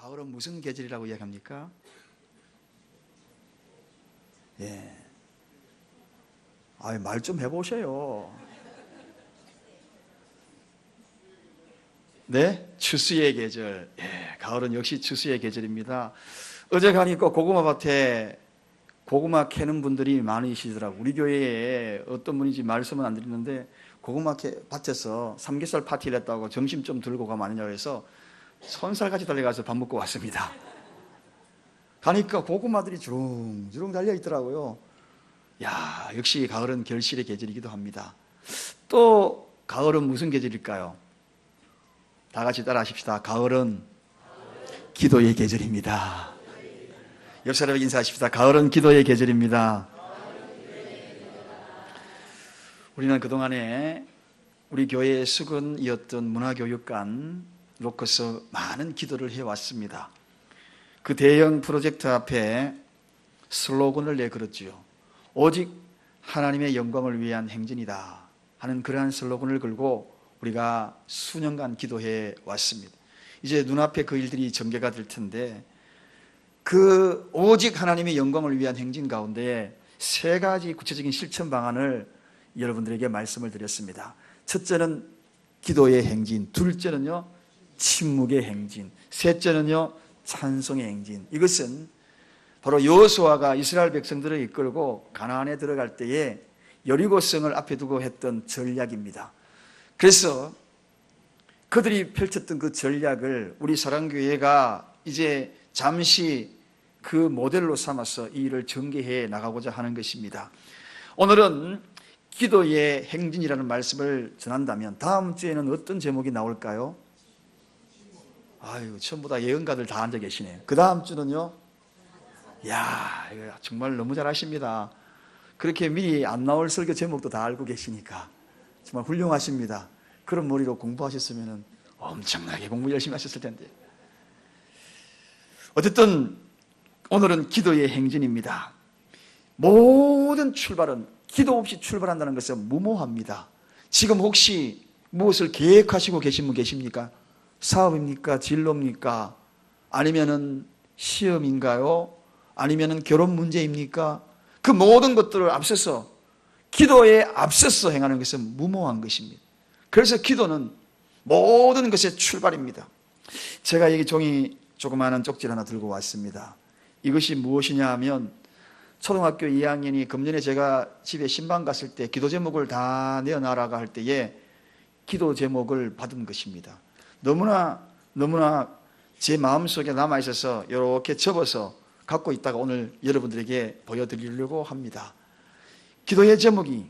가을은 무슨 계절이라고 이야기합니까? 예. 말 좀 해보세요. 네? 추수의 계절. 예, 가을은 역시 추수의 계절입니다. 어제 가니까 고구마 밭에 고구마 캐는 분들이 많으시더라고요. 우리 교회에 어떤 분인지 말씀은 안 드리는데 고구마 밭에서 삼겹살 파티를 했다고 점심 좀 들고 가면 안 되냐고 해서 손살같이 달려가서 밥 먹고 왔습니다. 가니까 고구마들이 주렁주렁 달려있더라고요. 야, 역시 가을은 결실의 계절이기도 합니다. 또 가을은 무슨 계절일까요? 다 같이 따라 하십시다. 가을은 기도의 계절입니다. 옆 사람에게 인사하십시다. 가을은 기도의 계절입니다. 우리는 그동안에 우리 교회의 수건이었던 문화교육관 놓고서 많은 기도를 해왔습니다. 그 대형 프로젝트 앞에 슬로건을 내걸었지요. 오직 하나님의 영광을 위한 행진이다 하는 그러한 슬로건을 걸고 우리가 수년간 기도해 왔습니다. 이제 눈앞에 그 일들이 전개가 될 텐데 그 오직 하나님의 영광을 위한 행진 가운데 세 가지 구체적인 실천 방안을 여러분들에게 말씀을 드렸습니다. 첫째는 기도의 행진, 둘째는요 침묵의 행진, 셋째는요 찬송의 행진. 이것은 바로 여호수아가 이스라엘 백성들을 이끌고 가나안에 들어갈 때에 여리고성을 앞에 두고 했던 전략입니다. 그래서 그들이 펼쳤던 그 전략을 우리 사랑교회가 이제 잠시 그 모델로 삼아서 이 일을 전개해 나가고자 하는 것입니다. 오늘은 기도의 행진이라는 말씀을 전한다면 다음 주에는 어떤 제목이 나올까요? 아유, 전부 다 예언가들 다 앉아 계시네요. 그 다음 주는요? 이야, 이거 정말 너무 잘하십니다. 그렇게 미리 안 나올 설교 제목도 다 알고 계시니까 정말 훌륭하십니다. 그런 머리로 공부하셨으면 엄청나게 공부 열심히 하셨을 텐데. 어쨌든 오늘은 기도의 행진입니다. 모든 출발은 기도 없이 출발한다는 것은 무모합니다. 지금 혹시 무엇을 계획하시고 계신 분 계십니까? 사업입니까? 진로입니까? 아니면은 시험인가요? 아니면은 결혼 문제입니까? 그 모든 것들을 앞서서 기도에 앞서서 행하는 것은 무모한 것입니다. 그래서 기도는 모든 것의 출발입니다. 제가 여기 종이 조그마한 쪽지 하나 들고 왔습니다. 이것이 무엇이냐 하면 초등학교 2학년이 금년에 제가 집에 신방 갔을 때 기도 제목을 다 내어놔라가 할 때에 기도 제목을 받은 것입니다. 너무나 제 마음속에 남아있어서 이렇게 접어서 갖고 있다가 오늘 여러분들에게 보여드리려고 합니다. 기도의 제목이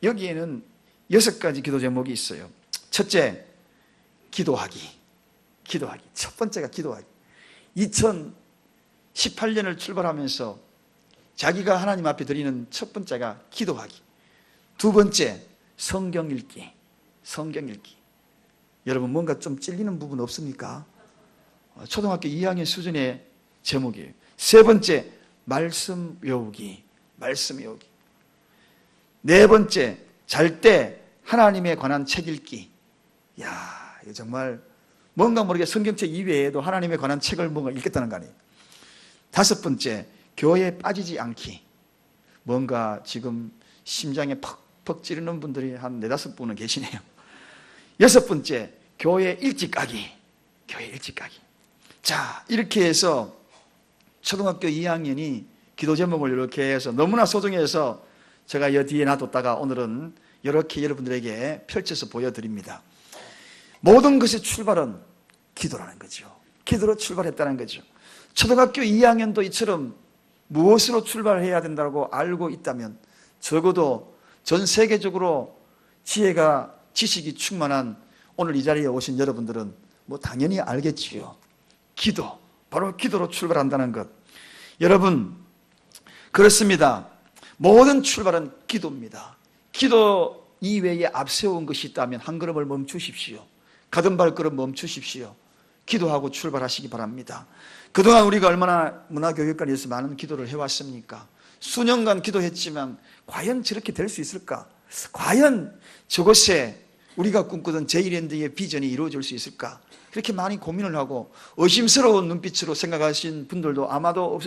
여기에는 6가지 기도 제목이 있어요. 첫째, 기도하기. 첫 번째가 기도하기. 2018년을 출발하면서 자기가 하나님 앞에 드리는 첫 번째가 기도하기. 두 번째, 성경 읽기. 여러분 뭔가 좀 찔리는 부분 없습니까? 초등학교 2학년 수준의 제목이에요. 세 번째, 말씀 외우기. 네 번째, 잘 때 하나님에 관한 책 읽기. 이야, 이거 정말 뭔가 모르게 성경책 이외에도 하나님에 관한 책을 뭔가 읽겠다는 거 아니에요. 다섯 번째, 교회에 빠지지 않기. 뭔가 지금 심장에 퍽퍽 찌르는 분들이 한 4-5분은 계시네요. 여섯 번째, 교회 일찍 가기. 자, 이렇게 해서 초등학교 2학년이 기도 제목을 이렇게 해서 너무나 소중해서 제가 이 뒤에 놔뒀다가 오늘은 이렇게 여러분들에게 펼쳐서 보여드립니다. 모든 것의 출발은 기도라는 거죠. 기도로 출발했다는 거죠. 초등학교 2학년도 이처럼 무엇으로 출발해야 된다고 알고 있다면 적어도 전 세계적으로 지혜가 지식이 충만한 오늘 이 자리에 오신 여러분들은 뭐 당연히 알겠지요. 기도, 바로 기도로 출발한다는 것. 여러분, 그렇습니다. 모든 출발은 기도입니다. 기도 이외에 앞세운 것이 있다면 한 걸음을 멈추십시오. 가던 발걸음 멈추십시오. 기도하고 출발하시기 바랍니다. 그동안 우리가 얼마나 문화교육관에서 많은 기도를 해왔습니까? 수년간 기도했지만 과연 저렇게 될 수 있을까? 과연 저곳에 우리가 꿈꾸던 제1랜드의 비전이 이루어질 수 있을까? 그렇게 많이 고민을 하고 의심스러운 눈빛으로 생각하신 분들도 아마도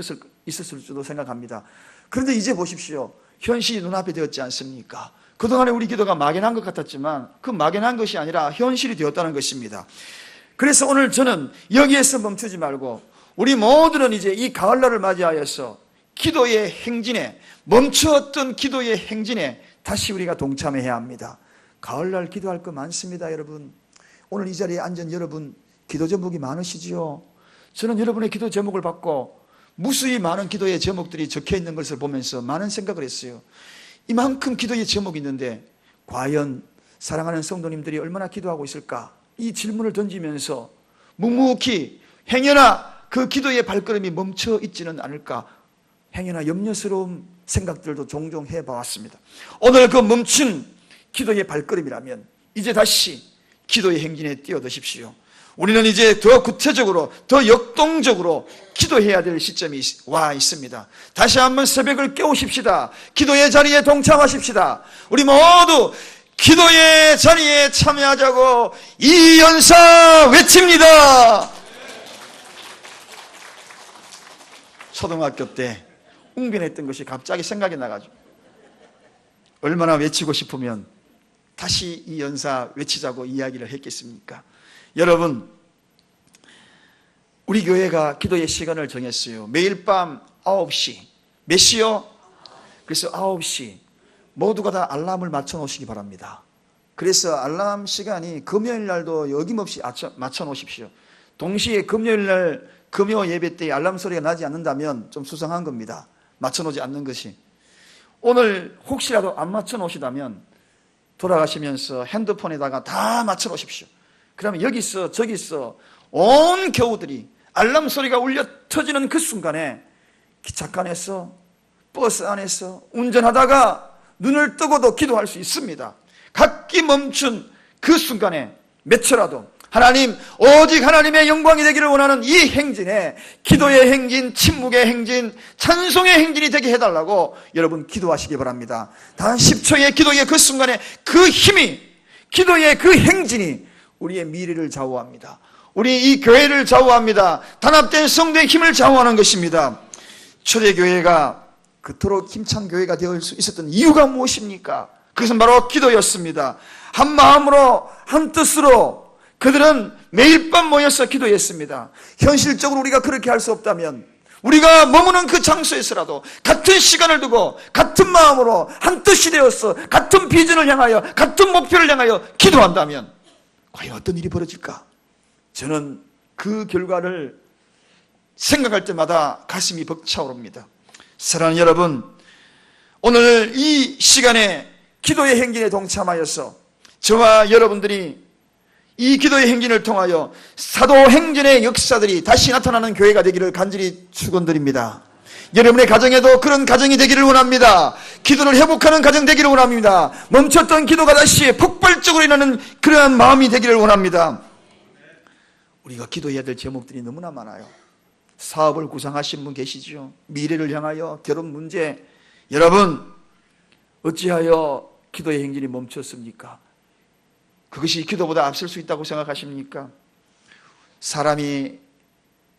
있었을지도 생각합니다. 그런데 이제 보십시오. 현실이 눈앞에 되었지 않습니까? 그동안에 우리 기도가 막연한 것 같았지만 그 막연한 것이 아니라 현실이 되었다는 것입니다. 그래서 오늘 저는 여기에서 멈추지 말고 우리 모두는 이제 이 가을날을 맞이하여서 기도의 행진에, 멈추었던 기도의 행진에 다시 우리가 동참해야 합니다. 가을날 기도할 거 많습니다, 여러분. 오늘 이 자리에 앉은 여러분 기도 제목이 많으시지요? 저는 여러분의 기도 제목을 받고 무수히 많은 기도의 제목들이 적혀 있는 것을 보면서 많은 생각을 했어요. 이만큼 기도의 제목이 있는데 과연 사랑하는 성도님들이 얼마나 기도하고 있을까? 이 질문을 던지면서 묵묵히 행여나 그 기도의 발걸음이 멈춰 있지는 않을까? 행여나 염려스러운 생각들도 종종 해봐왔습니다. 오늘 그 멈춘 기도의 발걸음이라면 이제 다시 기도의 행진에 뛰어드십시오. 우리는 이제 더 구체적으로, 더 역동적으로 기도해야 될 시점이 와 있습니다. 다시 한번 새벽을 깨우십시다. 기도의 자리에 동참하십시다. 우리 모두 기도의 자리에 참여하자고 이 연사 외칩니다. 초등학교 때 웅변했던 것이 갑자기 생각이 나가지고 얼마나 외치고 싶으면 다시 이 연사 외치자고 이야기를 했겠습니까? 여러분, 우리 교회가 기도의 시간을 정했어요. 매일 밤 9시. 몇 시요? 그래서 9시 모두가 다 알람을 맞춰 놓으시기 바랍니다. 그래서 알람 시간이 금요일 날도 어김없이 맞춰 놓으십시오. 동시에 금요일 날 금요 예배 때 알람 소리가 나지 않는다면 좀 수상한 겁니다. 맞춰 놓지 않는 것이. 오늘 혹시라도 안 맞춰 놓으시다면 돌아가시면서 핸드폰에다가 다 맞춰 놓으십시오. 그러면 여기서 저기서 온 교우들이 알람 소리가 울려 터지는 그 순간에 기차 안에서, 버스 안에서, 운전하다가 눈을 뜨고도 기도할 수 있습니다. 각기 멈춘 그 순간에 몇 초라도 하나님, 오직 하나님의 영광이 되기를 원하는 이 행진에 기도의 행진, 침묵의 행진, 찬송의 행진이 되게 해달라고 여러분 기도하시기 바랍니다. 단 10초의 기도의 그 순간에 그 힘이, 기도의 그 행진이 우리의 미래를 좌우합니다. 우리 이 교회를 좌우합니다. 단합된 성도의 힘을 좌우하는 것입니다. 초대교회가 그토록 힘찬 교회가 되어 있었던 이유가 무엇입니까? 그것은 바로 기도였습니다. 한 마음으로, 한 뜻으로 그들은 매일 밤 모여서 기도했습니다. 현실적으로 우리가 그렇게 할 수 없다면 우리가 머무는 그 장소에서라도 같은 시간을 두고 같은 마음으로 한 뜻이 되어서 같은 비전을 향하여, 같은 목표를 향하여 기도한다면 과연 어떤 일이 벌어질까? 저는 그 결과를 생각할 때마다 가슴이 벅차오릅니다. 사랑하는 여러분, 오늘 이 시간에 기도의 행진에 동참하여서 저와 여러분들이 이 기도의 행진을 통하여 사도행전의 역사들이 다시 나타나는 교회가 되기를 간절히 축원드립니다. 여러분의 가정에도 그런 가정이 되기를 원합니다. 기도를 회복하는 가정 되기를 원합니다. 멈췄던 기도가 다시 폭발적으로 일어나는 그러한 마음이 되기를 원합니다. 우리가 기도해야 될 제목들이 너무나 많아요. 사업을 구상하신 분 계시죠? 미래를 향하여, 결혼 문제. 여러분, 어찌하여 기도의 행진이 멈췄습니까? 그것이 기도보다 앞설 수 있다고 생각하십니까? 사람이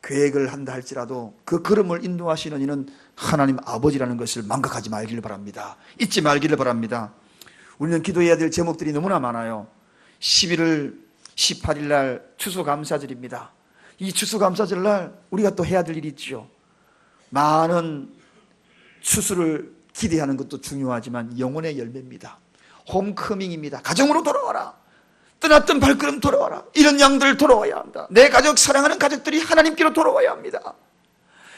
계획을 한다 할지라도 그 걸음을 인도하시는 이는 하나님 아버지라는 것을 망각하지 말기를 바랍니다. 잊지 말기를 바랍니다. 우리는 기도해야 될 제목들이 너무나 많아요. 11월 18일 날 추수감사절입니다. 이 추수감사절 날 우리가 또 해야 될 일이 있죠. 많은 추수를 기대하는 것도 중요하지만 영혼의 열매입니다. 홈커밍입니다. 가정으로 돌아와라. 떠났던 발걸음 돌아와라. 이런 양들 돌아와야 한다. 내 가족, 사랑하는 가족들이 하나님께로 돌아와야 합니다.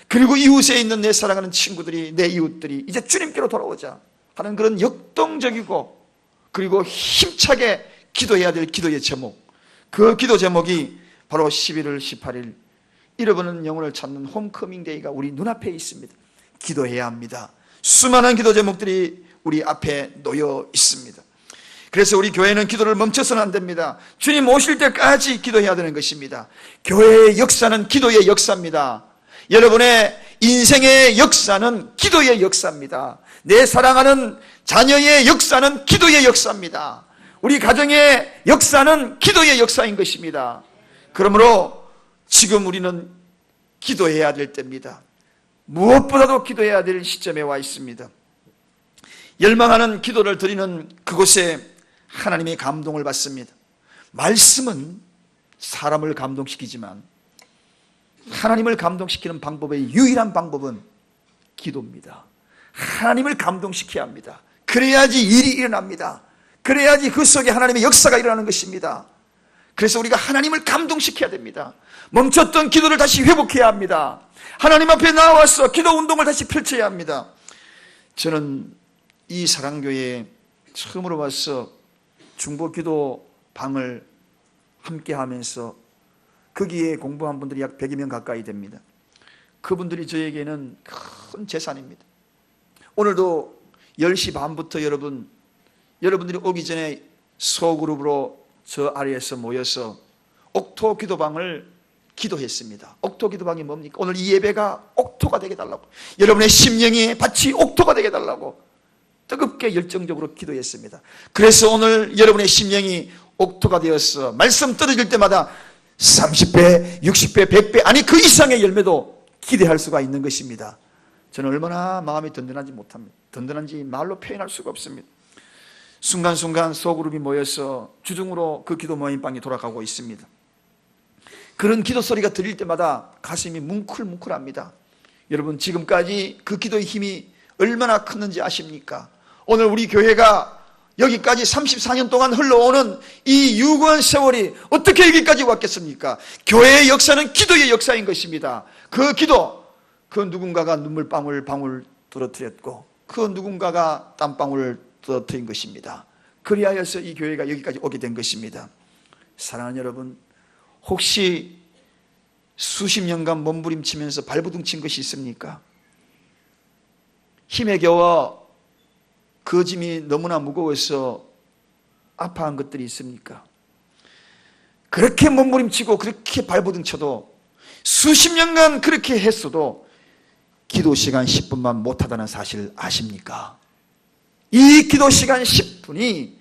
그리고 이웃에 있는 내 사랑하는 친구들이, 내 이웃들이 이제 주님께로 돌아오자 하는 그런 역동적이고 그리고 힘차게 기도해야 될 기도의 제목, 그 기도 제목이 바로 11월 18일 잃어버린 영혼을 찾는 홈커밍 데이가 우리 눈앞에 있습니다. 기도해야 합니다. 수많은 기도 제목들이 우리 앞에 놓여 있습니다. 그래서 우리 교회는 기도를 멈춰서는 안 됩니다. 주님 오실 때까지 기도해야 되는 것입니다. 교회의 역사는 기도의 역사입니다. 여러분의 인생의 역사는 기도의 역사입니다. 내 사랑하는 자녀의 역사는 기도의 역사입니다. 우리 가정의 역사는 기도의 역사인 것입니다. 그러므로 지금 우리는 기도해야 될 때입니다. 무엇보다도 기도해야 될 시점에 와 있습니다. 열망하는 기도를 드리는 그곳에 하나님의 감동을 받습니다. 말씀은 사람을 감동시키지만 하나님을 감동시키는 방법의 유일한 방법은 기도입니다. 하나님을 감동시켜야 합니다. 그래야지 일이 일어납니다. 그래야지 그 속에 하나님의 역사가 일어나는 것입니다. 그래서 우리가 하나님을 감동시켜야 됩니다. 멈췄던 기도를 다시 회복해야 합니다. 하나님 앞에 나와서 기도 운동을 다시 펼쳐야 합니다. 저는 이 사랑교회에 처음으로 와서 중보기도방을 함께 하면서 거기에 공부한 분들이 약 100여 명 가까이 됩니다. 그분들이 저에게는 큰 재산입니다. 오늘도 10시 반부터 여러분들이 오기 전에 소그룹으로 저 아래에서 모여서 옥토 기도방을 기도했습니다. 옥토 기도방이 뭡니까? 오늘 이 예배가 옥토가 되게 달라고, 여러분의 심령의 밭이 옥토가 되게 달라고 뜨겁게 열정적으로 기도했습니다. 그래서 오늘 여러분의 심령이 옥토가 되어서 말씀 떨어질 때마다 30배, 60배, 100배 아니 그 이상의 열매도 기대할 수가 있는 것입니다. 저는 얼마나 마음이 든든한지 못합니다. 든든한지 말로 표현할 수가 없습니다. 순간순간 소그룹이 모여서 주중으로 그 기도 모임방이 돌아가고 있습니다. 그런 기도 소리가 들릴 때마다 가슴이 뭉클뭉클합니다. 여러분, 지금까지 그 기도의 힘이 얼마나 컸는지 아십니까? 오늘 우리 교회가 여기까지 34년 동안 흘러오는 이 유구한 세월이 어떻게 여기까지 왔겠습니까? 교회의 역사는 기도의 역사인 것입니다. 그 기도, 그 누군가가 눈물방울 방울 떨어뜨렸고 그 누군가가 땀방울을 떨어뜨린 것입니다. 그리하여서 이 교회가 여기까지 오게 된 것입니다. 사랑하는 여러분, 혹시 수십 년간 몸부림치면서 발부둥친 것이 있습니까? 힘에 겨워 그 짐이 너무나 무거워서 아파한 것들이 있습니까? 그렇게 몸부림치고 그렇게 발부둥쳐도 수십 년간 그렇게 했어도 기도 시간 10분만 못하다는 사실 아십니까? 이 기도 시간 10분이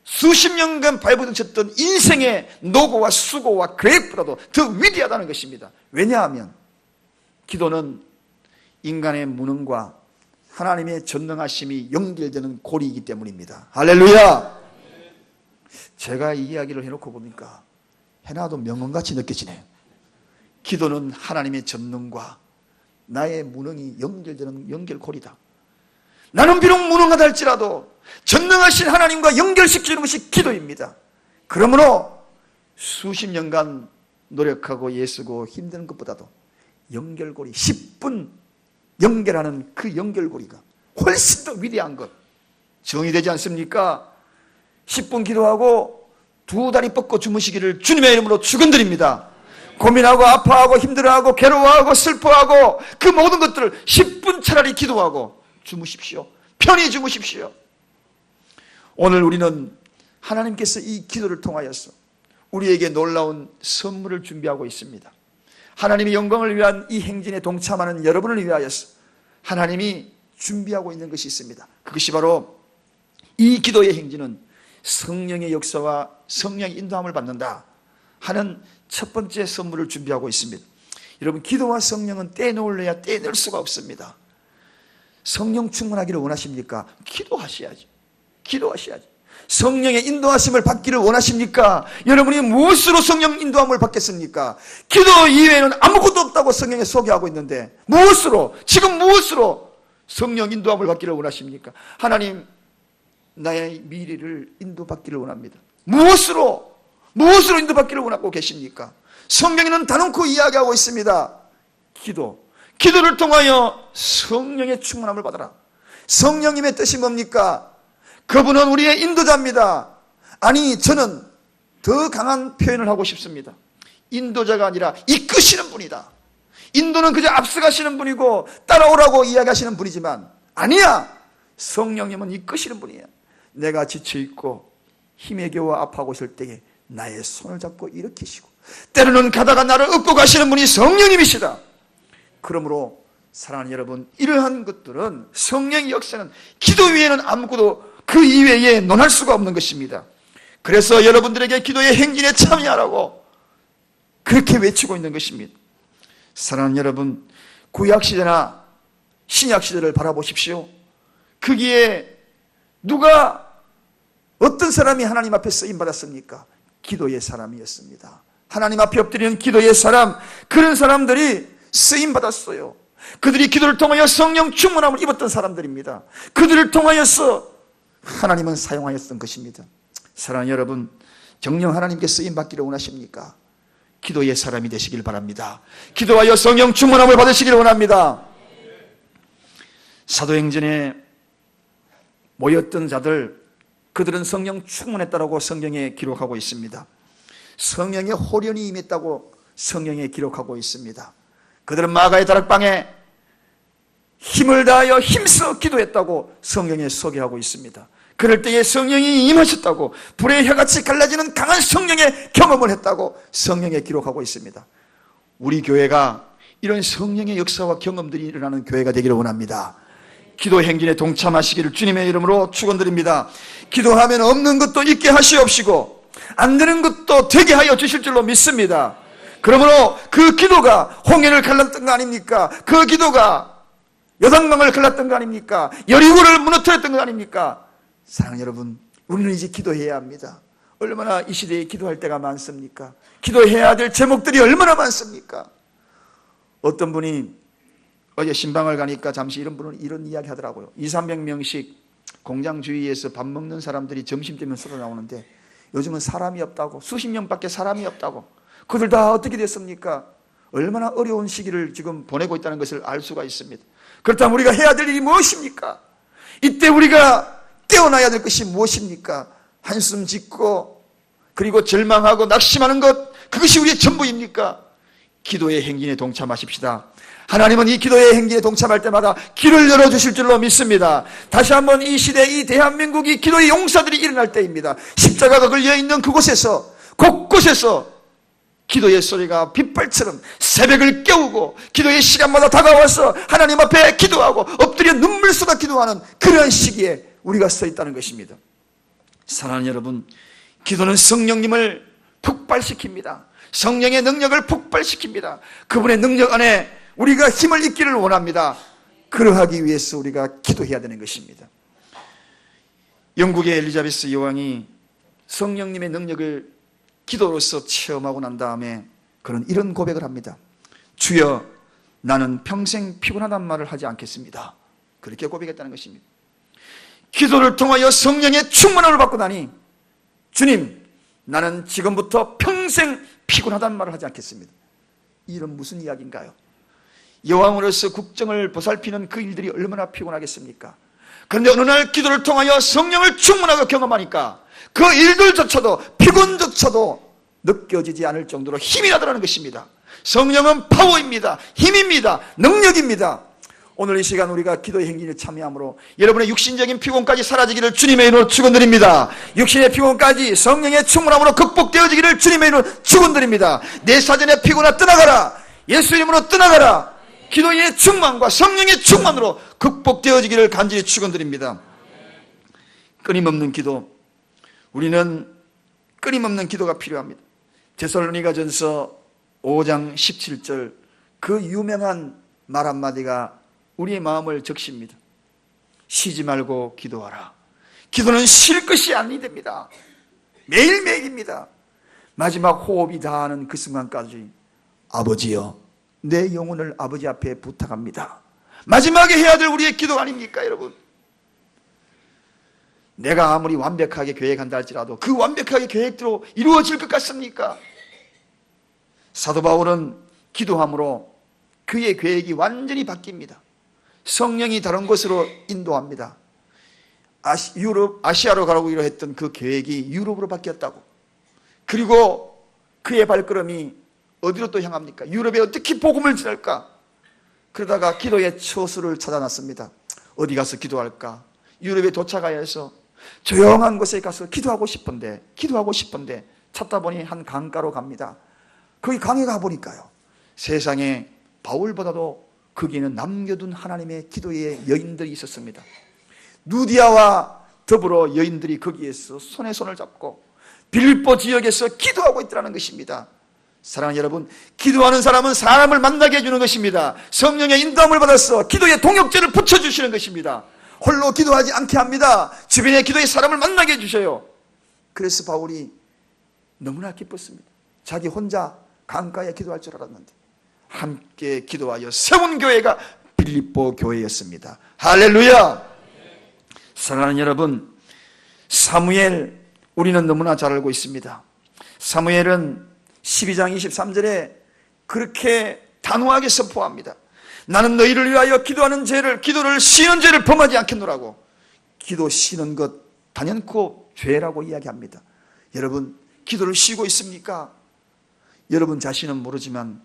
수십 년간 발부둥쳤던 인생의 노고와 수고와 계획보다도 더 위대하다는 것입니다. 왜냐하면 기도는 인간의 무능과 하나님의 전능하심이 연결되는 고리이기 때문입니다. 할렐루야! 제가 이 이야기를 해놓고 보니까 해놔도 명언같이 느껴지네요. 기도는 하나님의 전능과 나의 무능이 연결되는 연결고리다. 나는 비록 무능하다 할지라도 전능하신 하나님과 연결시키는 것이 기도입니다. 그러므로 수십 년간 노력하고 애쓰고 힘든 것보다도 연결고리 10분 연결하는 그 연결고리가 훨씬 더 위대한 것, 정의되지 않습니까? 10분 기도하고 두 다리 뻗고 주무시기를 주님의 이름으로 축원드립니다. 고민하고 아파하고 힘들어하고 괴로워하고 슬퍼하고 그 모든 것들을 10분 차라리 기도하고 주무십시오. 편히 주무십시오. 오늘 우리는 하나님께서 이 기도를 통하여서 우리에게 놀라운 선물을 준비하고 있습니다. 하나님의 영광을 위한 이 행진에 동참하는 여러분을 위하여서 하나님이 준비하고 있는 것이 있습니다. 그것이 바로 이 기도의 행진은 성령의 역사와 성령의 인도함을 받는다 하는 첫 번째 선물을 준비하고 있습니다. 여러분, 기도와 성령은 떼놓으려야 떼놓을 수가 없습니다. 성령 충만하기를 원하십니까? 기도하셔야죠. 기도하셔야죠. 성령의 인도하심을 받기를 원하십니까? 여러분이 무엇으로 성령 인도함을 받겠습니까? 기도 이외에는 아무것도 없다고 성경에 소개하고 있는데 무엇으로, 지금 무엇으로 성령 인도함을 받기를 원하십니까? 하나님, 나의 미래를 인도받기를 원합니다. 무엇으로 인도받기를 원하고 계십니까? 성경에는 단언코 이야기하고 있습니다. 기도를 통하여 성령의 충만함을 받아라. 성령님의 뜻이 뭡니까? 그분은 우리의 인도자입니다. 아니, 저는 더 강한 표현을 하고 싶습니다. 인도자가 아니라 이끄시는 분이다. 인도는 그저 앞서가시는 분이고 따라오라고 이야기하시는 분이지만 아니야, 성령님은 이끄시는 분이야. 내가 지쳐있고 힘에 겨워 아파하고 있을 때에 나의 손을 잡고 일으키시고 때로는 가다가 나를 업고 가시는 분이 성령님이시다. 그러므로 사랑하는 여러분, 이러한 것들은 성령의 역사는 기도 위에는 아무것도 그 이외에 논할 수가 없는 것입니다. 그래서 여러분들에게 기도의 행진에 참여하라고 그렇게 외치고 있는 것입니다. 사랑하는 여러분, 구약시대나 신약시대를 바라보십시오. 거기에 누가 어떤 사람이 하나님 앞에 쓰임받았습니까? 기도의 사람이었습니다. 하나님 앞에 엎드리는 기도의 사람, 그런 사람들이 쓰임받았어요. 그들이 기도를 통하여 성령 충만함을 입었던 사람들입니다. 그들을 통하여서 하나님은 사용하였던 것입니다. 사랑하는 여러분, 정녕 하나님께 쓰임받기를 원하십니까? 기도의 사람이 되시길 바랍니다. 기도하여 성령 충만함을 받으시기를 원합니다. 사도행전에 모였던 자들, 그들은 성령 충만했다고 성경에 기록하고 있습니다. 성령의 호련이 임했다고 성경에 기록하고 있습니다. 그들은 마가의 다락방에 힘을 다하여 힘써 기도했다고 성경에 소개하고 있습니다. 그럴 때에 성령이 임하셨다고, 불의 혀같이 갈라지는 강한 성령의 경험을 했다고 성경에 기록하고 있습니다. 우리 교회가 이런 성령의 역사와 경험들이 일어나는 교회가 되기를 원합니다. 기도 행진에 동참하시기를 주님의 이름으로 축원드립니다. 기도하면 없는 것도 있게 하시옵시고 안 되는 것도 되게 하여 주실 줄로 믿습니다. 그러므로 그 기도가 홍해를 갈랐던 거 아닙니까? 그 기도가 요단강을 갈랐던 거 아닙니까? 여리고를 무너뜨렸던 거 아닙니까? 사랑하는 여러분, 우리는 이제 기도해야 합니다. 얼마나 이 시대에 기도할 때가 많습니까? 기도해야 될 제목들이 얼마나 많습니까? 어떤 분이 어제 신방을 가니까 잠시 이런 분은 이런 이야기 하더라고요. 200~300명씩 공장 주위에서 밥 먹는 사람들이 점심때면 쏟아 나오는데 요즘은 사람이 없다고, 수십 명밖에 사람이 없다고. 그들 다 어떻게 됐습니까? 얼마나 어려운 시기를 지금 보내고 있다는 것을 알 수가 있습니다. 그렇다면 우리가 해야 될 일이 무엇입니까? 이때 우리가 깨어나야 될 것이 무엇입니까? 한숨 짓고 그리고 절망하고 낙심하는 것, 그것이 우리의 전부입니까? 기도의 행진에 동참하십시다. 하나님은 이 기도의 행진에 동참할 때마다 길을 열어주실 줄로 믿습니다. 다시 한번 이 시대, 이 대한민국이 기도의 용사들이 일어날 때입니다. 십자가가 걸려있는 그곳에서, 곳곳에서 기도의 소리가 빗발처럼 새벽을 깨우고 기도의 시간마다 다가와서 하나님 앞에 기도하고 엎드려 눈물 쏟아 기도하는 그런 시기에 우리가 서 있다는 것입니다. 사랑하는 여러분, 기도는 성령님을 폭발시킵니다. 성령의 능력을 폭발시킵니다. 그분의 능력 안에 우리가 힘을 잊기를 원합니다. 그러하기 위해서 우리가 기도해야 되는 것입니다. 영국의 엘리자베스 여왕이 성령님의 능력을 기도로서 체험하고 난 다음에 그는 이런 고백을 합니다. 주여, 나는 평생 피곤하단 말을 하지 않겠습니다. 그렇게 고백했다는 것입니다. 기도를 통하여 성령의 충만함을 받고 나니, 주님, 나는 지금부터 평생 피곤하단 말을 하지 않겠습니다. 이런 무슨 이야기인가요? 여왕으로서 국정을 보살피는 그 일들이 얼마나 피곤하겠습니까? 그런데 어느 날 기도를 통하여 성령을 충만하게 경험하니까 그 일들조차도, 피곤조차도 느껴지지 않을 정도로 힘이 나더라는 것입니다. 성령은 파워입니다. 힘입니다. 능력입니다. 오늘 이 시간 우리가 기도의 행진에 참여함으로 여러분의 육신적인 피곤까지 사라지기를 주님의 이름으로 축원드립니다. 육신의 피곤까지 성령의 충만함으로 극복되어지기를 주님의 이름으로 축원드립니다. 내 사전의 피곤아 떠나가라. 예수 이름으로 떠나가라. 기도의 충만과 성령의 충만으로 극복되어지기를 간절히 축원드립니다. 끊임없는 기도, 우리는 끊임없는 기도가 필요합니다. 데살로니가전서 5장 17절, 그 유명한 말 한마디가 우리의 마음을 적십니다. 쉬지 말고 기도하라. 기도는 쉴 것이 아닙니다. 매일매일입니다. 마지막 호흡이 다하는 그 순간까지 아버지여, 내 영혼을 아버지 앞에 부탁합니다. 마지막에 해야 될 우리의 기도 아닙니까, 여러분? 내가 아무리 완벽하게 계획한다 할지라도 그 완벽하게 계획대로 이루어질 것 같습니까? 사도 바울은 기도함으로 그의 계획이 완전히 바뀝니다. 성령이 다른 곳으로 인도합니다. 아시아로 가기로 했던 그 계획이 유럽으로 바뀌었다고. 그리고 그의 발걸음이 어디로 또 향합니까? 유럽에 어떻게 복음을 전할까? 그러다가 기도의 처소를 찾아놨습니다. 어디 가서 기도할까? 유럽에 도착하여 해서 조용한 곳에 가서 기도하고 싶은데 찾다 보니 한 강가로 갑니다. 거기 강에 가보니까요, 세상에 바울보다도 거기에는 남겨둔 하나님의 기도의 여인들이 있었습니다. 누디아와 더불어 여인들이 거기에서 손에 손을 잡고 빌립보 지역에서 기도하고 있더라는 것입니다. 사랑하는 여러분, 기도하는 사람은 사람을 만나게 해주는 것입니다. 성령의 인도함을 받아서 기도의 동역자를 붙여주시는 것입니다. 홀로 기도하지 않게 합니다. 주변의 기도의 사람을 만나게 해주셔요. 그래서 바울이 너무나 기뻤습니다. 자기 혼자 강가에 기도할 줄 알았는데 함께 기도하여 세운 교회가 빌립보 교회였습니다. 할렐루야. 사랑하는 여러분, 사무엘 우리는 너무나 잘 알고 있습니다. 사무엘은 12장 23절에 그렇게 단호하게 선포합니다. 나는 너희를 위하여 기도하는 죄를, 기도를 쉬는 죄를 범하지 않겠노라고. 기도 쉬는 것 단연코 죄라고 이야기합니다. 여러분, 기도를 쉬고 있습니까? 여러분 자신은 모르지만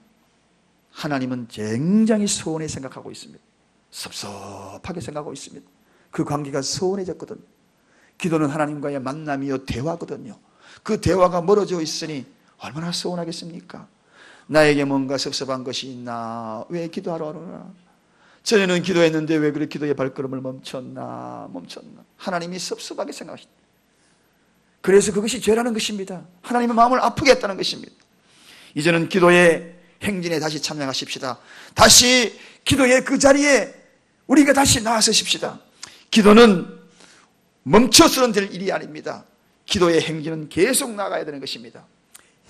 하나님은 굉장히 소원히 생각하고 있습니다. 섭섭하게 생각하고 있습니다. 그 관계가 소원해졌거든요. 기도는 하나님과의 만남이요 대화거든요. 그 대화가 멀어져 있으니 얼마나 소원하겠습니까? 나에게 뭔가 섭섭한 것이 있나? 왜 기도하러 오나? 전에는 기도했는데 왜 그렇게 기도의 발걸음을 멈췄나? 하나님이 섭섭하게 생각하십니다. 그래서 그것이 죄라는 것입니다. 하나님의 마음을 아프게 했다는 것입니다. 이제는 기도의 행진에 다시 참여하십시다. 다시 기도의 그 자리에 우리가 다시 나아서십시다. 기도는 멈춰서는 될 일이 아닙니다. 기도의 행진은 계속 나가야 되는 것입니다.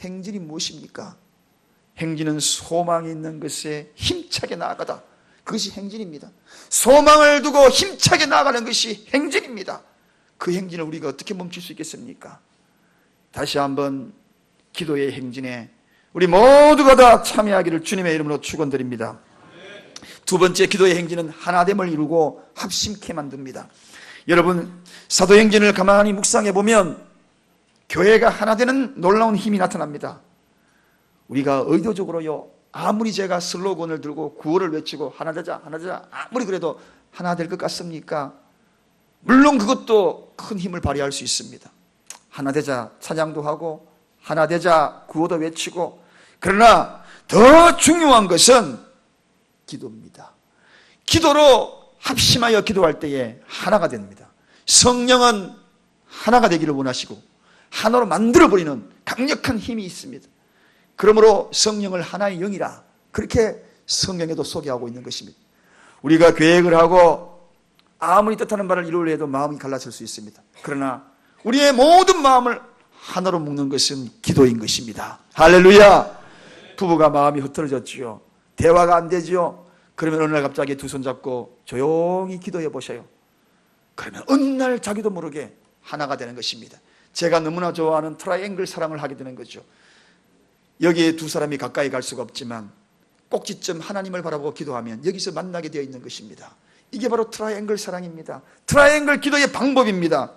행진이 무엇입니까? 행진은 소망이 있는 것에 힘차게 나아가다. 그것이 행진입니다. 소망을 두고 힘차게 나아가는 것이 행진입니다. 그 행진을 우리가 어떻게 멈출 수 있겠습니까? 다시 한번 기도의 행진에 우리 모두가 다 참여하기를 주님의 이름으로 축원드립니다. 두 번째 기도의 행진은 하나됨을 이루고 합심케 만듭니다. 여러분, 사도행전을 가만히 묵상해 보면 교회가 하나 되는 놀라운 힘이 나타납니다. 우리가 의도적으로요, 아무리 제가 슬로건을 들고 구호를 외치고 하나 되자 아무리 그래도 하나 될 것 같습니까? 물론 그것도 큰 힘을 발휘할 수 있습니다. 하나 되자 찬양도 하고 하나 되자 구호도 외치고, 그러나 더 중요한 것은 기도입니다. 기도로 합심하여 기도할 때에 하나가 됩니다. 성령은 하나가 되기를 원하시고 하나로 만들어버리는 강력한 힘이 있습니다. 그러므로 성령을 하나의 영이라 그렇게 성경에도 소개하고 있는 것입니다. 우리가 계획을 하고 아무리 뜻하는 바를 이루려 해도 마음이 갈라질 수 있습니다. 그러나 우리의 모든 마음을 하나로 묶는 것은 기도인 것입니다. 할렐루야. 부부가 마음이 흐트러졌지요. 대화가 안 되지요. 그러면 어느 날 갑자기 두 손 잡고 조용히 기도해 보셔요. 그러면 어느 날 자기도 모르게 하나가 되는 것입니다. 제가 너무나 좋아하는 트라이앵글 사랑을 하게 되는 거죠. 여기에 두 사람이 가까이 갈 수가 없지만 꼭지점 하나님을 바라보고 기도하면 여기서 만나게 되어 있는 것입니다. 이게 바로 트라이앵글 사랑입니다. 트라이앵글 기도의 방법입니다.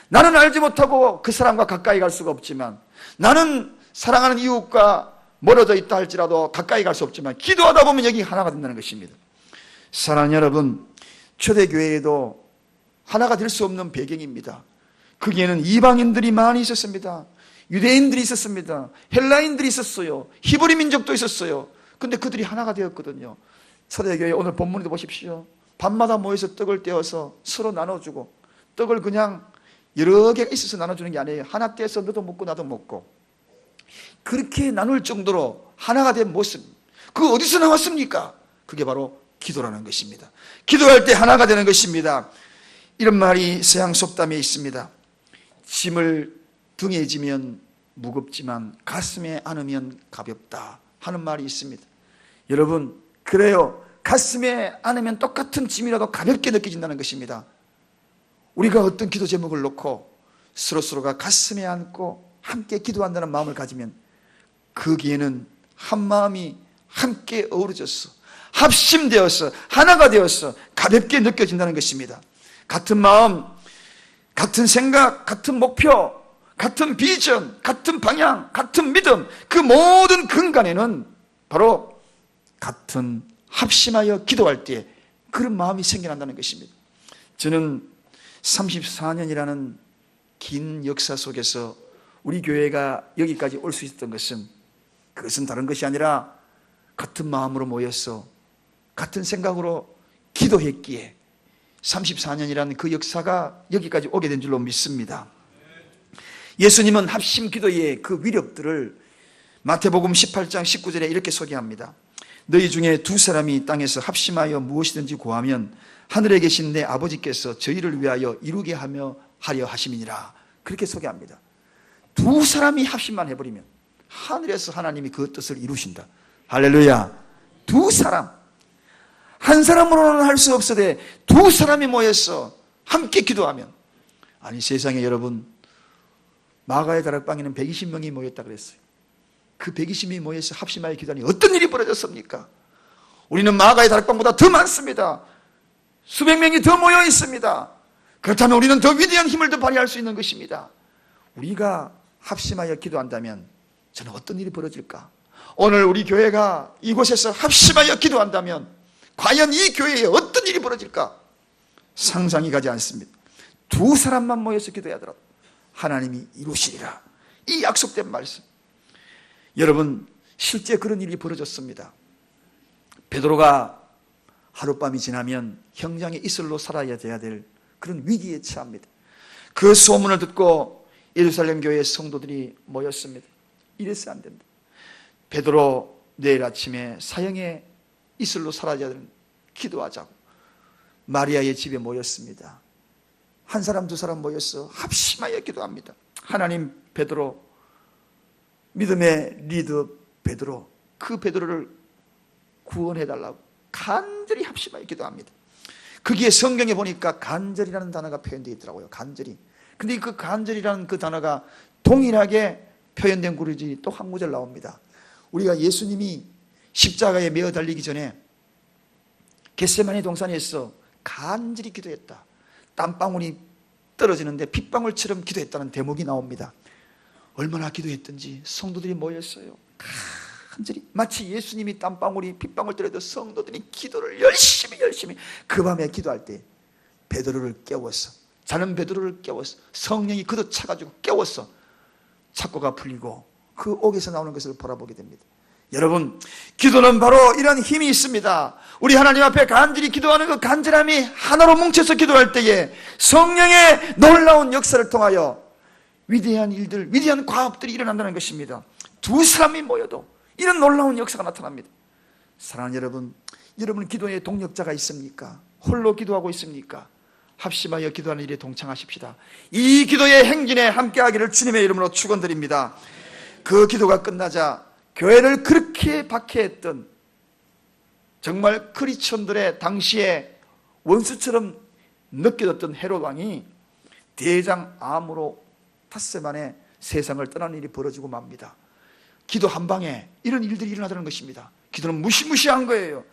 나는 알지 못하고 그 사람과 가까이 갈 수가 없지만, 나는 사랑하는 이웃과 멀어져 있다 할지라도 가까이 갈 수 없지만 기도하다 보면 여기 하나가 된다는 것입니다. 사랑하는 여러분, 초대교회에도 하나가 될 수 없는 배경입니다. 거기에는 이방인들이 많이 있었습니다. 유대인들이 있었습니다. 헬라인들이 있었어요. 히브리 민족도 있었어요. 근데 그들이 하나가 되었거든요. 초대교회 오늘 본문에도 보십시오. 밤마다 모여서 떡을 떼어서 서로 나눠주고, 떡을 그냥 여러 개가 있어서 나눠주는 게 아니에요. 하나 떼서 너도 먹고 나도 먹고, 그렇게 나눌 정도로 하나가 된 모습, 그거 어디서 나왔습니까? 그게 바로 기도라는 것입니다. 기도할 때 하나가 되는 것입니다. 이런 말이 서양 속담에 있습니다. 짐을 등에 지면 무겁지만 가슴에 안으면 가볍다 하는 말이 있습니다. 여러분, 그래요. 가슴에 안으면 똑같은 짐이라도 가볍게 느껴진다는 것입니다. 우리가 어떤 기도 제목을 놓고 서로가 가슴에 안고 함께 기도한다는 마음을 가지면 거기에는 한 마음이 함께 어우러져서 합심되어서 하나가 되어서 가볍게 느껴진다는 것입니다. 같은 마음, 같은 생각, 같은 목표, 같은 비전, 같은 방향, 같은 믿음, 그 모든 근간에는 바로 같은 합심하여 기도할 때 그런 마음이 생겨난다는 것입니다. 저는 34년이라는 긴 역사 속에서 우리 교회가 여기까지 올 수 있었던 것은, 그것은 다른 것이 아니라 같은 마음으로 모여서 같은 생각으로 기도했기에 34년이라는 그 역사가 여기까지 오게 된 줄로 믿습니다. 예수님은 합심 기도의 그 위력들을 마태복음 18장 19절에 이렇게 소개합니다. 너희 중에 두 사람이 땅에서 합심하여 무엇이든지 구하면 하늘에 계신 내 아버지께서 저희를 위하여 이루게 하려 하심이니라. 그렇게 소개합니다. 두 사람이 합심만 해버리면 하늘에서 하나님이 그 뜻을 이루신다. 할렐루야. 두 사람, 한 사람으로는 할 수 없어도 두 사람이 모여서 함께 기도하면, 아니 세상에 여러분, 마가의 다락방에는 120명이 모였다 그랬어요. 그 120명이 모여서 합심하여 기도하니 어떤 일이 벌어졌습니까? 우리는 마가의 다락방보다 더 많습니다. 수백 명이 더 모여 있습니다. 그렇다면 우리는 더 위대한 힘을 더 발휘할 수 있는 것입니다. 우리가 합심하여 기도한다면 저는 어떤 일이 벌어질까? 오늘 우리 교회가 이곳에서 합심하여 기도한다면 과연 이 교회에 어떤 일이 벌어질까? 상상이 가지 않습니다. 두 사람만 모여서 기도하더라도 하나님이 이루시리라. 이 약속된 말씀. 여러분, 실제 그런 일이 벌어졌습니다. 베드로가 하룻밤이 지나면 형장의 이슬로 살아야 될 그런 위기에 처합니다. 그 소문을 듣고 예루살렘 교회의 성도들이 모였습니다. 이래서 안 된다. 베드로 내일 아침에 사형의 이슬로 사라져야 되는, 기도하자고 마리아의 집에 모였습니다. 한 사람 두 사람 모여서 합심하여 기도합니다. 하나님, 베드로, 믿음의 리더 베드로, 그 베드로를 구원해달라고 간절히 합심하여 기도합니다. 거기에 성경에 보니까 간절이라는 단어가 표현되어 있더라고요. 간절히. 근데 그 간절이라는 그 단어가 동일하게 표현된 구절이 또 한 구절 나옵니다. 우리가 예수님이 십자가에 매어 달리기 전에 겟세마네 동산에서 간절히 기도했다. 땀방울이 떨어지는데 핏방울처럼 기도했다는 대목이 나옵니다. 얼마나 기도했던지 성도들이 모였어요. 간절히. 마치 예수님이 땀방울이 핏방울 떨어져 성도들이 기도를 열심히 그 밤에 기도할 때 베드로를 깨웠어. 자는 베드로를 깨웠어. 성령이 그도 차가지고 깨웠어. 착고가 풀리고 그 옥에서 나오는 것을 바라보게 됩니다. 여러분, 기도는 바로 이런 힘이 있습니다. 우리 하나님 앞에 간절히 기도하는 그 간절함이 하나로 뭉쳐서 기도할 때에 성령의 놀라운 역사를 통하여 위대한 일들, 위대한 과업들이 일어난다는 것입니다. 두 사람이 모여도 이런 놀라운 역사가 나타납니다. 사랑하는 여러분, 여러분 기도에 동력자가 있습니까? 홀로 기도하고 있습니까? 합심하여 기도하는 일에 동참하십시다. 이 기도의 행진에 함께하기를 주님의 이름으로 축원드립니다. 그 기도가 끝나자 교회를 그렇게 박해했던 정말 크리스천들의 당시에 원수처럼 느껴졌던 헤롯 왕이 대장 암으로 닷새 만에 세상을 떠나는 일이 벌어지고 맙니다. 기도 한 방에 이런 일들이 일어나는 것입니다. 기도는 무시무시한 거예요.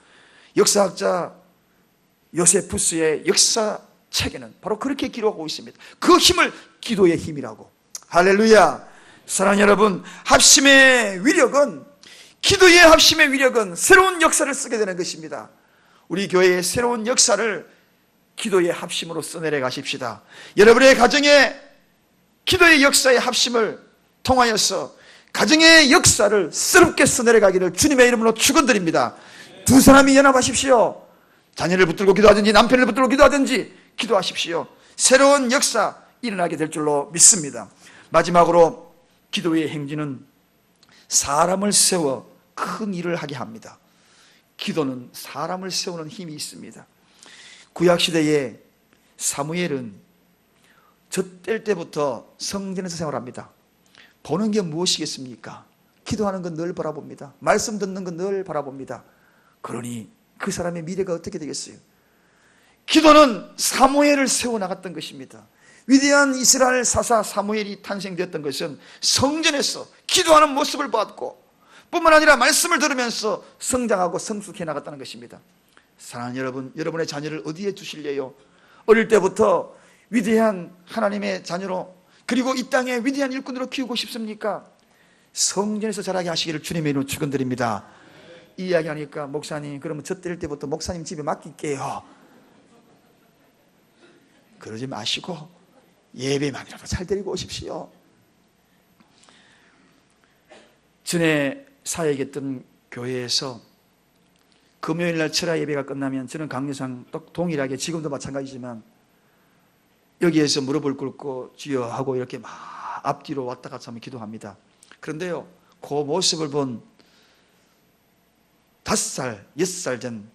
역사학자 요세푸스의 역사책에는 바로 그렇게 기록하고 있습니다. 그 힘을 기도의 힘이라고. 할렐루야. 사랑하는 여러분, 합심의 위력은, 기도의 합심의 위력은 새로운 역사를 쓰게 되는 것입니다. 우리 교회의 새로운 역사를 기도의 합심으로 써내려 가십시다. 여러분의 가정의 기도의 역사의 합심을 통하여서 가정의 역사를 새롭게 써내려 가기를 주님의 이름으로 축원드립니다. 두 사람이 연합하십시오. 자녀를 붙들고 기도하든지 남편을 붙들고 기도하든지 기도하십시오. 새로운 역사 일어나게 될 줄로 믿습니다. 마지막으로 기도의 행진은 사람을 세워 큰 일을 하게 합니다. 기도는 사람을 세우는 힘이 있습니다. 구약시대에 사무엘은 젖될 때부터 성전에서 생활합니다. 보는 게 무엇이겠습니까? 기도하는 건 늘 바라봅니다. 말씀 듣는 건 늘 바라봅니다. 그러니 그 사람의 미래가 어떻게 되겠어요? 기도는 사무엘을 세워나갔던 것입니다. 위대한 이스라엘 사사 사무엘이 탄생되었던 것은 성전에서 기도하는 모습을 봤고 뿐만 아니라 말씀을 들으면서 성장하고 성숙해 나갔다는 것입니다. 사랑하는 여러분, 여러분의 자녀를 어디에 두실래요? 어릴 때부터 위대한 하나님의 자녀로, 그리고 이 땅에 위대한 일꾼으로 키우고 싶습니까? 성전에서 자라게 하시기를 주님의 이름으로 축원드립니다. 이 이야기하니까 목사님, 그러면 젖될 때부터 목사님 집에 맡길게요. 그러지 마시고 예배만이라도 잘 드리고 오십시오. 전에 사역했던 교회에서 금요일날 철야 예배가 끝나면 저는 강요상 동일하게 지금도 마찬가지지만 여기에서 무릎을 꿇고 주여 하고 이렇게 막 앞뒤로 왔다 갔다 하며 기도합니다. 그런데요, 그 모습을 본 5살, 6살 전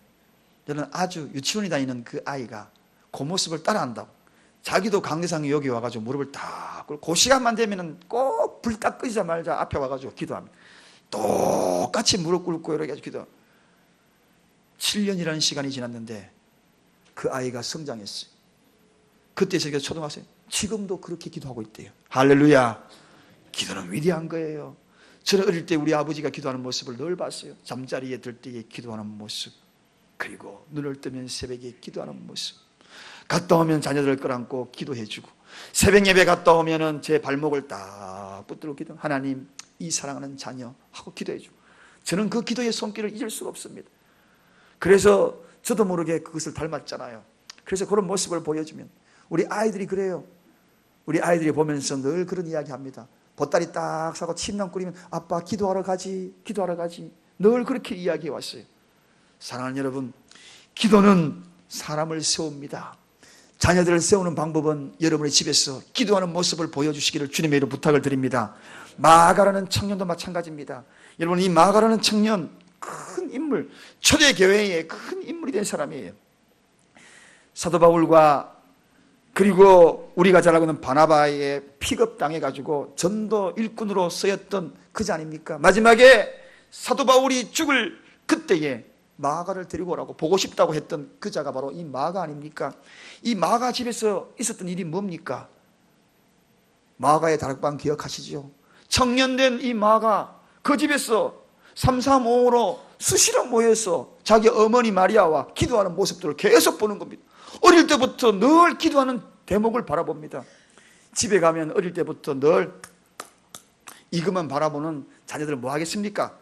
저는 아주 유치원에 다니는 그 아이가 그 모습을 따라한다고 자기도 강대상에 여기 와가지고 무릎을 딱 꿇고 그 시간만 되면은 꼭 불 딱 끄자마자 앞에 와가지고 기도합니다. 똑같이 무릎 꿇고 이렇게 해서 기도. 7년이라는 시간이 지났는데 그 아이가 성장했어요. 그때 제가 초등학생, 지금도 그렇게 기도하고 있대요. 할렐루야. 기도는 위대한 거예요. 저는 어릴 때 우리 아버지가 기도하는 모습을 늘 봤어요. 잠자리에 들 때에 기도하는 모습, 그리고 눈을 뜨면 새벽에 기도하는 모습, 갔다 오면 자녀들을 끌어안고 기도해주고, 새벽 예배 갔다 오면 제 발목을 딱 붙들고 기도, 하나님 이 사랑하는 자녀 하고 기도해주고, 저는 그 기도의 손길을 잊을 수가 없습니다. 그래서 저도 모르게 그것을 닮았잖아요. 그래서 그런 모습을 보여주면 우리 아이들이 그래요. 우리 아이들이 보면서 늘 그런 이야기 합니다. 보따리 딱 사고 침낭 꾸리면 아빠 기도하러 가지, 기도하러 가지. 늘 그렇게 이야기해 왔어요. 사랑하는 여러분, 기도는 사람을 세웁니다. 자녀들을 세우는 방법은 여러분의 집에서 기도하는 모습을 보여주시기를 주님의 이름으로 부탁을 드립니다. 마가라는 청년도 마찬가지입니다. 여러분, 이 마가라는 청년 큰 인물, 초대교회의 큰 인물이 된 사람이에요. 사도 바울과 그리고 우리가 잘 알고 있는 바나바에 픽업당해가지고 전도 일꾼으로 쓰였던 그자 아닙니까? 마지막에 사도 바울이 죽을 그때에 마가를 데리고 오라고 보고 싶다고 했던 그자가 바로 이 마가 아닙니까? 이 마가 집에서 있었던 일이 뭡니까? 마가의 다락방 기억하시죠? 청년된 이 마가 그 집에서 335로 수시로 모여서 자기 어머니 마리아와 기도하는 모습들을 계속 보는 겁니다. 어릴 때부터 늘 기도하는 대목을 바라봅니다. 집에 가면 어릴 때부터 늘 이것만 바라보는 자녀들 뭐 하겠습니까?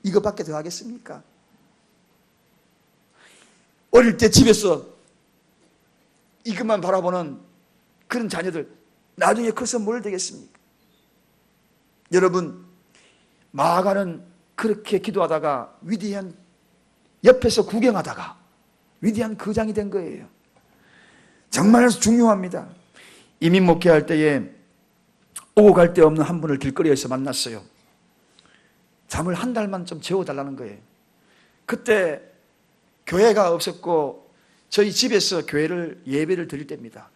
이것밖에 더 하겠습니까? 어릴 때 집에서 이것만 바라보는 그런 자녀들 나중에 커서 뭘 되겠습니까? 여러분, 마가는 그렇게 기도하다가 위대한, 옆에서 구경하다가 위대한 거장이 된 거예요. 정말 중요합니다. 이민 목회할 때에 오고 갈 데 없는 한 분을 길거리에서 만났어요. 잠을 한 달만 좀 재워달라는 거예요. 그때 교회가 없었고 저희 집에서 교회를 예배를 드릴 때입니다.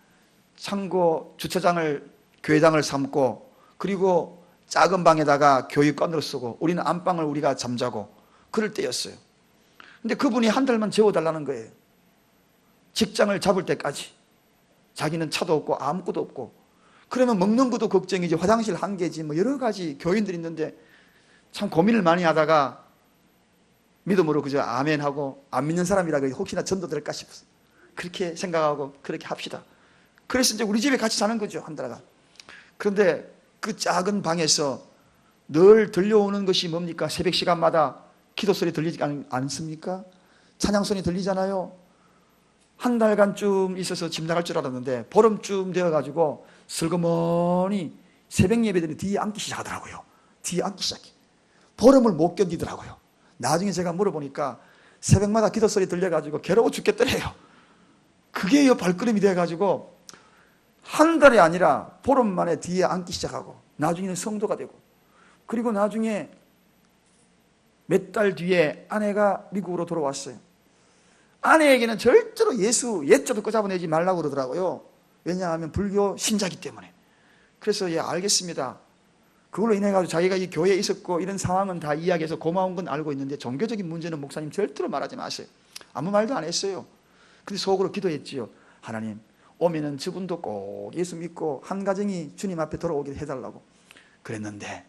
창고 주차장을 교회당을 삼고, 그리고 작은 방에다가 교육관으로 쓰고 우리는 안방을 우리가 잠자고 그럴 때였어요. 근데 그분이 한 달만 재워달라는 거예요. 직장을 잡을 때까지. 자기는 차도 없고 아무것도 없고. 그러면 먹는 것도 걱정이지, 화장실 한 개지, 뭐 여러 가지 교인들이 있는데 참 고민을 많이 하다가 믿음으로 그저 아멘하고, 안 믿는 사람이라 혹시나 전도 될까 싶어서 그렇게 생각하고 그렇게 합시다. 그래서 이제 우리 집에 같이 사는 거죠, 한 달간. 그런데 그 작은 방에서 늘 들려오는 것이 뭡니까? 새벽 시간마다 기도 소리 들리지 않습니까? 찬양 소리 들리잖아요. 한 달간쯤 있어서 집 나갈 줄 알았는데 보름쯤 되어가지고 슬그머니 새벽 예배들이 뒤에 앉기 시작하더라고요. 뒤에 앉기 시작해. 보름을 못 견디더라고요. 나중에 제가 물어보니까 새벽마다 기도 소리 들려가지고 괴로워 죽겠더래요. 그게 발걸음이 돼가지고 한 달이 아니라 보름 만에 뒤에 앉기 시작하고, 나중에는 성도가 되고, 그리고 나중에 몇 달 뒤에 아내가 미국으로 돌아왔어요. 아내에게는 절대로 예수 옛자도 끄잡아내지 말라고 그러더라고요. 왜냐하면 불교 신자기 때문에. 그래서 예, 알겠습니다. 그걸로 인해 가지고 자기가 이 교회에 있었고 이런 상황은 다 이야기해서 고마운 건 알고 있는데 종교적인 문제는 목사님 절대로 말하지 마세요. 아무 말도 안 했어요. 근데 속으로 기도했지요. 하나님, 오면은 저분도 꼭 예수 믿고 한 가정이 주님 앞에 돌아오게 해달라고 그랬는데,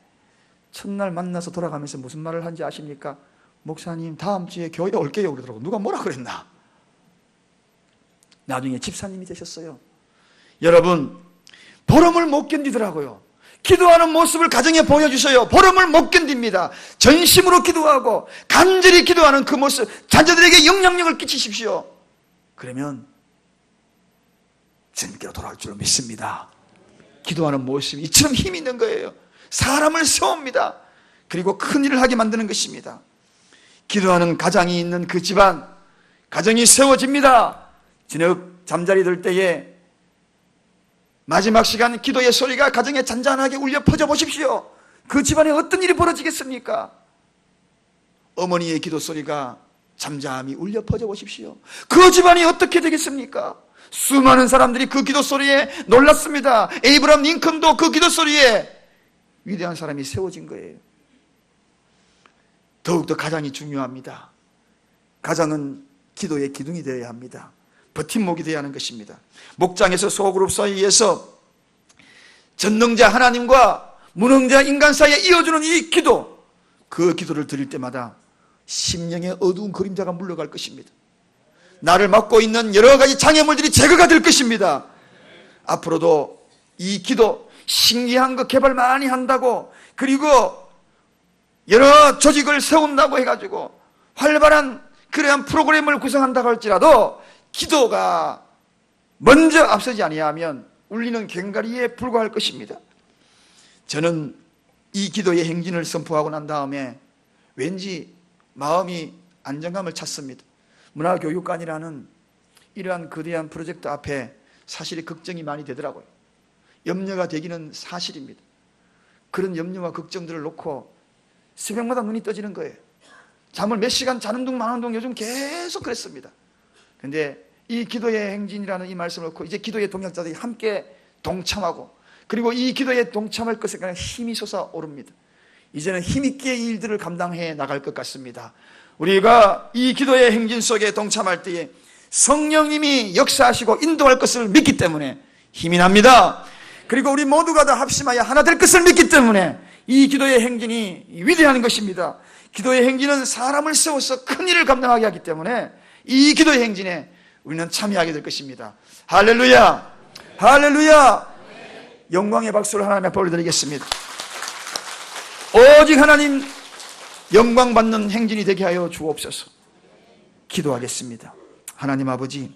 첫날 만나서 돌아가면서 무슨 말을 한지 아십니까? 목사님 다음 주에 교회 올게요 그러더라고. 누가 뭐라 그랬나? 나중에 집사님이 되셨어요. 여러분, 보름을 못 견디더라고요. 기도하는 모습을 가정에 보여주세요. 보름을 못 견딥니다. 전심으로 기도하고 간절히 기도하는 그 모습, 자녀들에게 영향력을 끼치십시오. 그러면 주님께로 돌아올 줄 믿습니다. 기도하는 모습이 이처럼 힘이 있는 거예요. 사람을 세웁니다. 그리고 큰 일을 하게 만드는 것입니다. 기도하는 가장이 있는 그 집안, 가정이 세워집니다. 저녁 잠자리 들 때에 마지막 시간 기도의 소리가 가정에 잔잔하게 울려 퍼져 보십시오. 그 집안에 어떤 일이 벌어지겠습니까? 어머니의 기도 소리가 잠잠히 울려 퍼져 보십시오. 그 집안이 어떻게 되겠습니까? 수많은 사람들이 그 기도 소리에 놀랐습니다. 에이브람 링컨도 그 기도 소리에 위대한 사람이 세워진 거예요. 더욱더 가장이 중요합니다. 가장은 기도의 기둥이 되어야 합니다. 버팀목이 되어야 하는 것입니다. 목장에서 소그룹 사이에서 전능자 하나님과 무능자 인간 사이에 이어주는 이 기도, 그 기도를 드릴 때마다 심령의 어두운 그림자가 물러갈 것입니다. 나를 막고 있는 여러 가지 장애물들이 제거가 될 것입니다. 앞으로도 이 기도 신기한 거 개발 많이 한다고, 그리고 여러 조직을 세운다고 해가지고 활발한 그러한 프로그램을 구성한다고 할지라도 기도가 먼저 앞서지 아니하면 울리는 괭가리에 불과할 것입니다. 저는 이 기도의 행진을 선포하고 난 다음에 왠지 마음이 안정감을 찾습니다. 문화교육관이라는 이러한 거대한 프로젝트 앞에 사실이 걱정이 많이 되더라고요. 염려가 되기는 사실입니다. 그런 염려와 걱정들을 놓고 새벽마다 눈이 떠지는 거예요. 잠을 몇 시간 자는 둥 마는 둥 요즘 계속 그랬습니다. 그런데 이 기도의 행진이라는 이 말씀을 놓고 이제 기도의 동역자들이 함께 동참하고, 그리고 이 기도에 동참할 것에 관한 힘이 솟아오릅니다. 이제는 힘있게 이 일들을 감당해 나갈 것 같습니다. 우리가 이 기도의 행진 속에 동참할 때에 성령님이 역사하시고 인도할 것을 믿기 때문에 힘이 납니다. 그리고 우리 모두가 다 합심하여 하나 될 것을 믿기 때문에 이 기도의 행진이 위대한 것입니다. 기도의 행진은 사람을 세워서 큰 일을 감당하게 하기 때문에 이 기도의 행진에 우리는 참여하게 될 것입니다. 할렐루야! 할렐루야! 영광의 박수를 하나님 앞에 올려드리겠습니다. 오직 하나님 영광 받는 행진이 되게 하여 주옵소서. 기도하겠습니다. 하나님 아버지,